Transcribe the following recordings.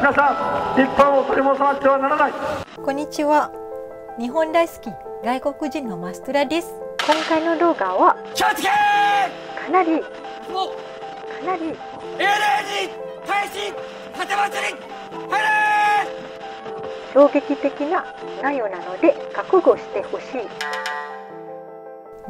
皆さん、日本を取り戻さなくてはならない。こんにちは。日本大好き外国人のマストゥラです。今回の動画はかなり衝撃的な内容なので覚悟してほしい。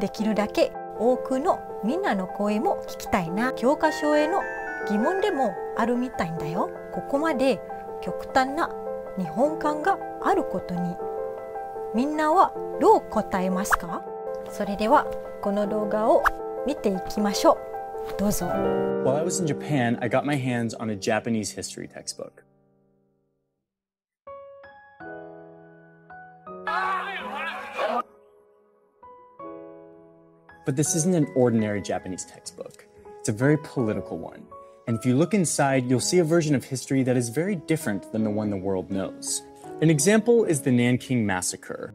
できるだけ多くのみんなの声も聞きたいな。教科書への疑問でもあるみたいんだよ。ここまで極端な日本観があることにみんなはどう答えますか？それではこの動画を見ていきましょう。どうぞ。 While I was in Japan, I got my hands on a Japanese history textbook. But this isn't an ordinary Japanese textbook. It's a very political one. And if you look inside, you'll see a version of history that is very different than the one the world knows. An example is the Nanking Massacre.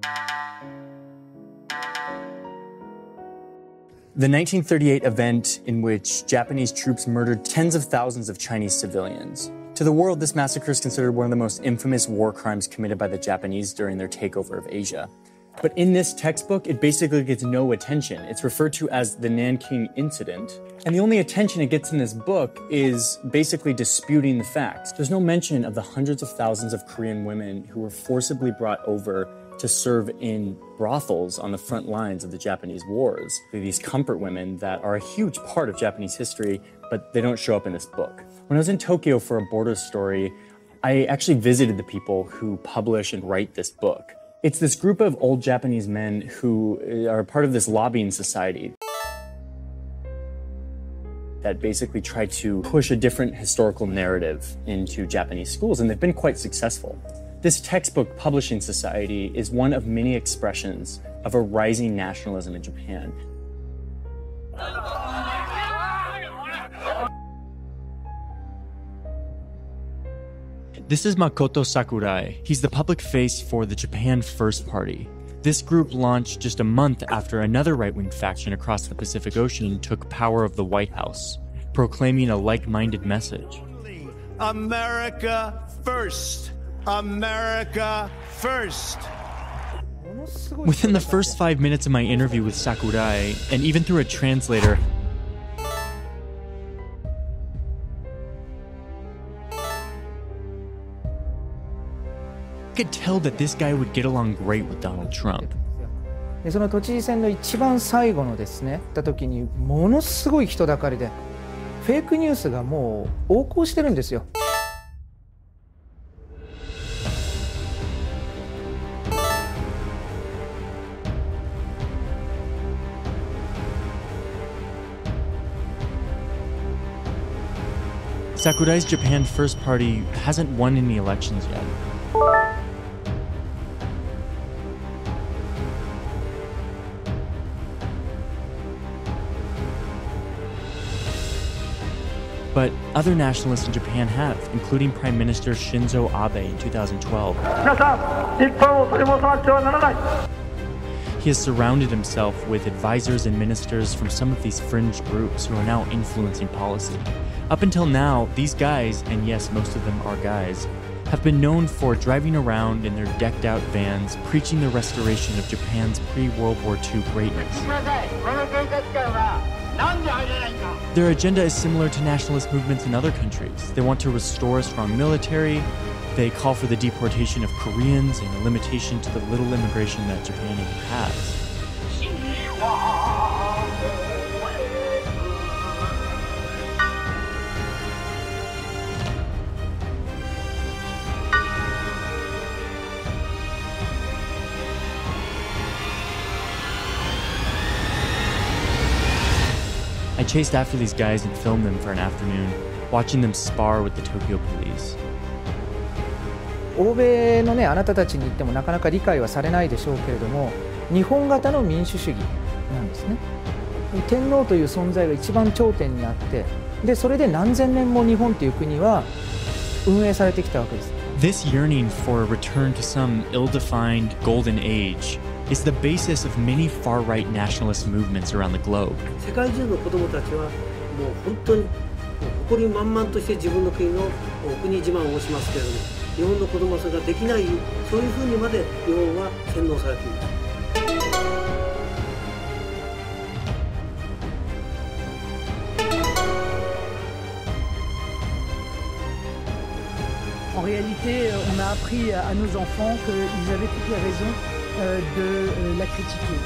The 1938 event in which Japanese troops murdered tens of thousands of Chinese civilians. To the world, this massacre is considered one of the most infamous war crimes committed by the Japanese during their takeover of Asia. But in this textbook, it basically gets no attention. It's referred to as the Nanking Incident. And the only attention it gets in this book is basically disputing the facts. There's no mention of the hundreds of thousands of Korean women who were forcibly brought over to serve in brothels on the front lines of the Japanese wars. These comfort women that are a huge part of Japanese history, but they don't show up in this book. When I was in Tokyo for a border story, I actually visited the people who publish and write this book. It's this group of old Japanese men who are part of this lobbying society that basically try to push a different historical narrative into Japanese schools, and they've been quite successful. This textbook publishing society is one of many expressions of a rising nationalism in Japan. This is Makoto Sakurai. He's the public face for the Japan First Party. This group launched just a month after another right-wing faction across the Pacific Ocean took power of the White House, proclaiming a like-minded message. America first! America first! Within the first 5 minutes of my interview with Sakurai, and even through a translator, I could tell that this guy would get along great with Donald Trump. でその都知事選の一番最後のですね、行った時にものすごい人だかりで、フェイクニュースがもう横行してるんですよ。Sakurai's Japan First Party hasn't won any elections yet. But other nationalists in Japan have, including Prime Minister Shinzo Abe in 2012. He has surrounded himself with advisors and ministers from some of these fringe groups who are now influencing policy. Up until now, these guys, and yes, most of them are guys, have been known for driving around in their decked-out vans, preaching the restoration of Japan's pre-World War II greatness. Their agenda is similar to nationalist movements in other countries. They want to restore a strong military, they call for the deportation of Koreans and a limitation to the little immigration that Japan even has. I chased after these guys and filmed them for an afternoon, watching them spar with the Tokyo police. 欧米のね、あなたたちに言ってもなかなか理解はされないでしょうけれども、日本型の民主主義なんですね。天皇という存在が一番頂点にあって、でそれで何千年も日本という国は運営されてきたわけです。This yearning for a return to some ill-defined golden age is the basis of many far-right nationalist movements around the globe. 世界中の子供たちはもう本当に誇り満々として自分の国の国自慢をしますけれども、日本の子供はそれができない、そういうふうにまで日本は洗脳されている。En réalité, on a appris à nos enfants qu'ils avaient toutes les raisons de la critiquer,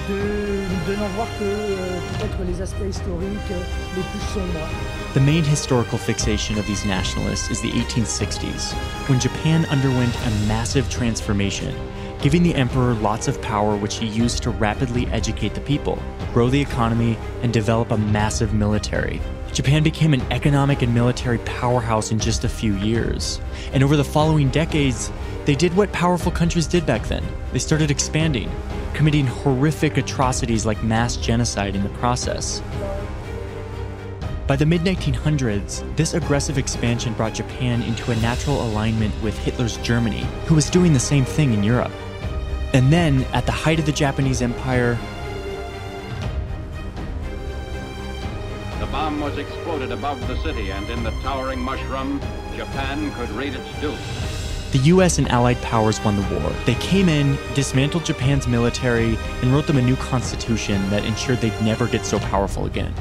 de n'en voir que peut-être les aspects historiques les plus sombres. The main historical fixation of these nationalists is the 1860s, when Japan underwent a massive transformation, giving the emperor lots of power which he used to rapidly educate the people, grow the economy, and develop a massive military. Japan became an economic and military powerhouse in just a few years. And over the following decades, they did what powerful countries did back then. They started expanding, committing horrific atrocities like mass genocide in the process. By the mid-1900s, this aggressive expansion brought Japan into a natural alignment with Hitler's Germany, who was doing the same thing in Europe. And then, at the height of the Japanese Empire, the bomb was exploded above the city, and in the towering mushroom, Japan could read its doom. The US and Allied powers won the war. They came in, dismantled Japan's military, and wrote them a new constitution that ensured they'd never get so powerful again.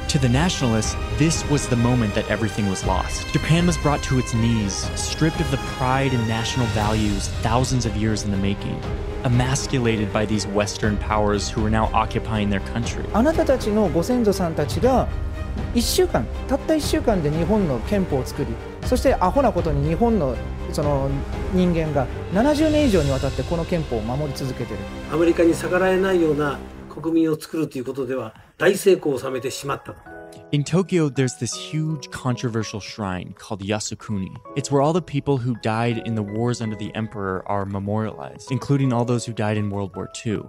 To the nationalists, this was the moment that everything was lost. Japan was brought to its knees, stripped of the pride and national values thousands of years in the making, emasculated by these Western powers who were now occupying their country. あなたたちのご先祖さんたちが1週間、たった1週間で日本の憲法を作り、そしてアホなことに日本のその人間が70年以上にわたってこの憲法を守り続けている。アメリカに逆らえないような国民を作るということでは大成功を収めてしまった。In Tokyo, there's this huge controversial shrine called Yasukuni. It's where all the people who died in the wars under the emperor are memorialized, including all those who died in World War II.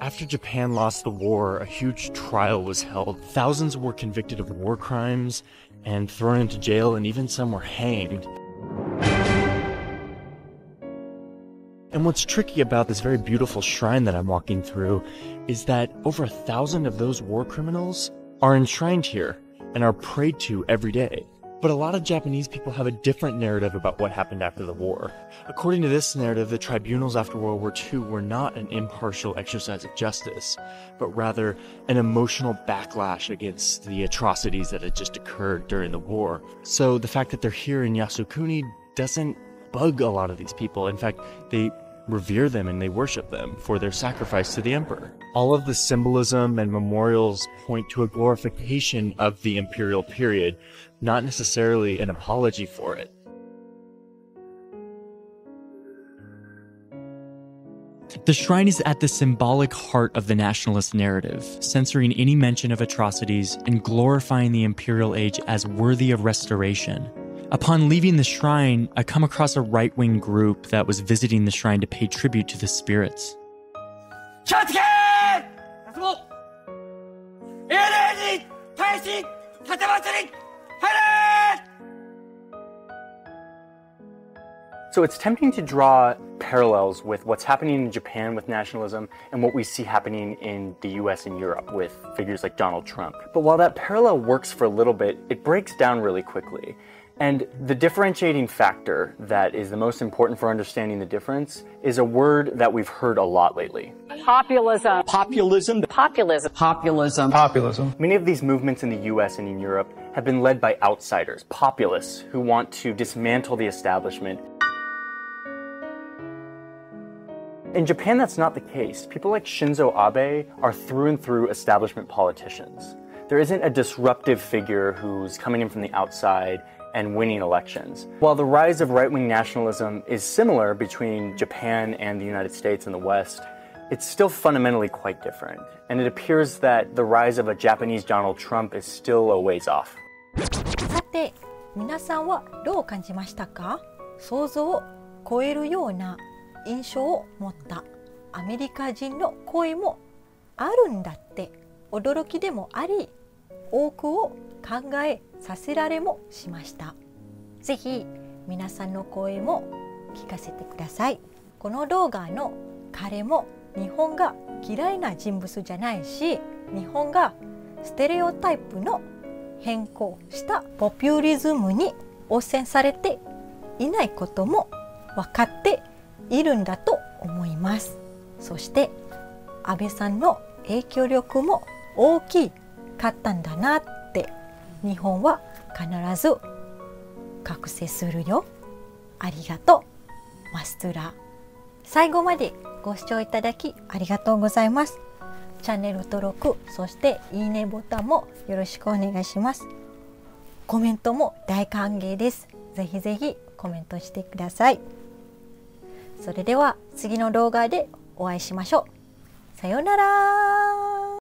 After Japan lost the war, a huge trial was held. Thousands were convicted of war crimes and thrown into jail, and even some were hanged. And what's tricky about this very beautiful shrine that I'm walking through is that over 1,000 of those war criminals are enshrined here and are prayed to every day. But a lot of Japanese people have a different narrative about what happened after the war. According to this narrative, the tribunals after World War II were not an impartial exercise of justice, but rather an emotional backlash against the atrocities that had just occurred during the war. So the fact that they're here in Yasukuni doesn't bug a lot of these people. In fact, they revere them and they worship them for their sacrifice to the emperor. All of the symbolism and memorials point to a glorification of the imperial period, not necessarily an apology for it. The shrine is at the symbolic heart of the nationalist narrative, censoring any mention of atrocities and glorifying the imperial age as worthy of restoration. Upon leaving the shrine, I come across a right-wing group that was visiting the shrine to pay tribute to the spirits. So it's tempting to draw parallels with what's happening in Japan with nationalism and what we see happening in the US and Europe with figures like Donald Trump. But while that parallel works for a little bit, it breaks down really quickly. And the differentiating factor that is the most important for understanding the difference is a word that we've heard a lot lately. Populism. Populism. Populism. Populism. Populism. Many of these movements in the US and in Europe have been led by outsiders, populists, who want to dismantle the establishment. In Japan, that's not the case. People like Shinzo Abe are through and through establishment politicians. There isn't a disruptive figure who's coming in from the outside and winning elections. While the rise of right-wing nationalism is similar between Japan and the United States and the West, it's still fundamentally quite different. And it appears that the rise of a Japanese Donald Trump is still a ways off. さて、皆さんはどう感じましたか？想像を超えるような印象を持ったアメリカ人の声もあるんだって驚きでもあり、多くを考えさせられもしました。ぜひ皆さんの声も聞かせてください。この動画の彼も日本が嫌いな人物じゃないし、日本がステレオタイプの変更したポピュリズムに汚染されていないことも分かっているんだと思います。そして安倍さんの影響力も大きかったんだなって、日本は必ず覚醒するよ。ありがとうマストゥラ。最後までご視聴いただきありがとうございます。チャンネル登録、そしていいねボタンもよろしくお願いします。コメントも大歓迎です。ぜひぜひコメントしてください。それでは次の動画でお会いしましょう。さようなら。